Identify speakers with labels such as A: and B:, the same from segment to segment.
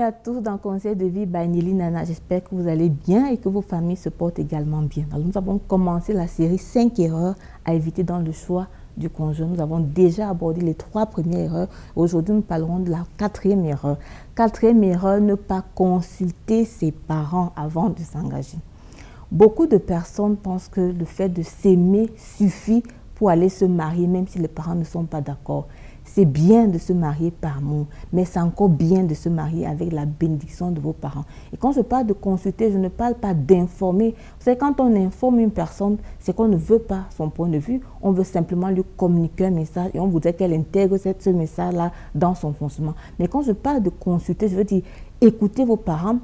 A: bienvenue à tous dans Conseil de vie by Nelly Nana. J'espère que vous allez bien et que vos familles se portent également bien. Alors, nous avons commencé la série 5 erreurs à éviter dans le choix du conjoint. Nous avons déjà abordé les 3 premières erreurs. Aujourd'hui, nous parlerons de la 4e erreur. 4e erreur, ne pas consulter ses parents avant de s'engager. Beaucoup de personnes pensent que le fait de s'aimer suffit pour aller se marier, même si les parents ne sont pas d'accord. C'est bien de se marier par amour, mais c'est encore bien de se marier avec la bénédiction de vos parents. Et quand je parle de consulter, je ne parle pas d'informer. Vous savez, quand on informe une personne, c'est qu'on ne veut pas son point de vue, on veut simplement lui communiquer un message et on voudrait qu'elle intègre ce message-là dans son fonctionnement. Mais quand je parle de consulter, je veux dire écouter vos parents,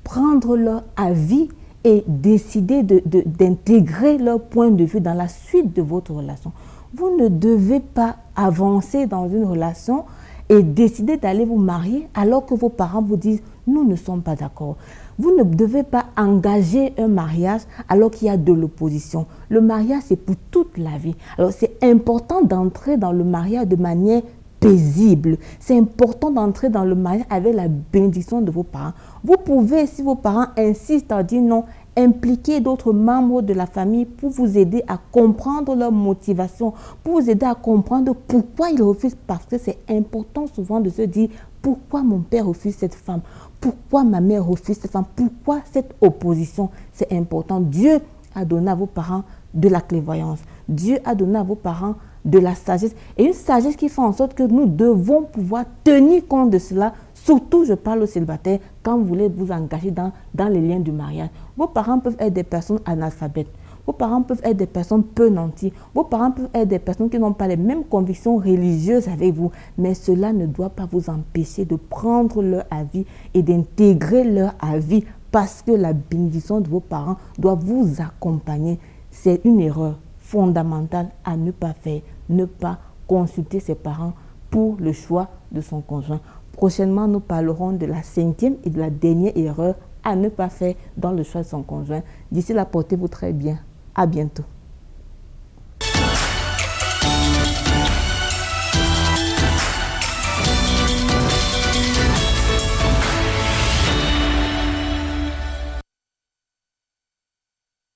A: prendre leur avis et décider d'intégrer leur point de vue dans la suite de votre relation. Vous ne devez pas avancer dans une relation et décider d'aller vous marier alors que vos parents vous disent « nous ne sommes pas d'accord ». Vous ne devez pas engager un mariage alors qu'il y a de l'opposition. Le mariage, c'est pour toute la vie. Alors, c'est important d'entrer dans le mariage de manière paisible. C'est important d'entrer dans le mariage avec la bénédiction de vos parents. Vous pouvez, si vos parents insistent à dire non, impliquer d'autres membres de la famille pour vous aider à comprendre leur motivation, pour vous aider à comprendre pourquoi ils refusent, parce que c'est important souvent de se dire pourquoi mon père refuse cette femme, pourquoi ma mère refuse cette femme, pourquoi cette opposition. C'est important. Dieu a donné à vos parents de la clairvoyance. Dieu a donné à vos parents de la sagesse, et une sagesse qui fait en sorte que nous devons pouvoir tenir compte de cela. Surtout, je parle aux célibataires, quand vous voulez vous engager dans les liens du mariage. Vos parents peuvent être des personnes analphabètes. Vos parents peuvent être des personnes peu nanties. Vos parents peuvent être des personnes qui n'ont pas les mêmes convictions religieuses avec vous. Mais cela ne doit pas vous empêcher de prendre leur avis et d'intégrer leur avis, parce que la bénédiction de vos parents doit vous accompagner. C'est une erreur fondamentale à ne pas faire. Ne pas consulter ses parents pour le choix de son conjoint. Prochainement, nous parlerons de la 5e et de la dernière erreur à ne pas faire dans le choix de son conjoint. D'ici là, portez-vous très bien. À bientôt.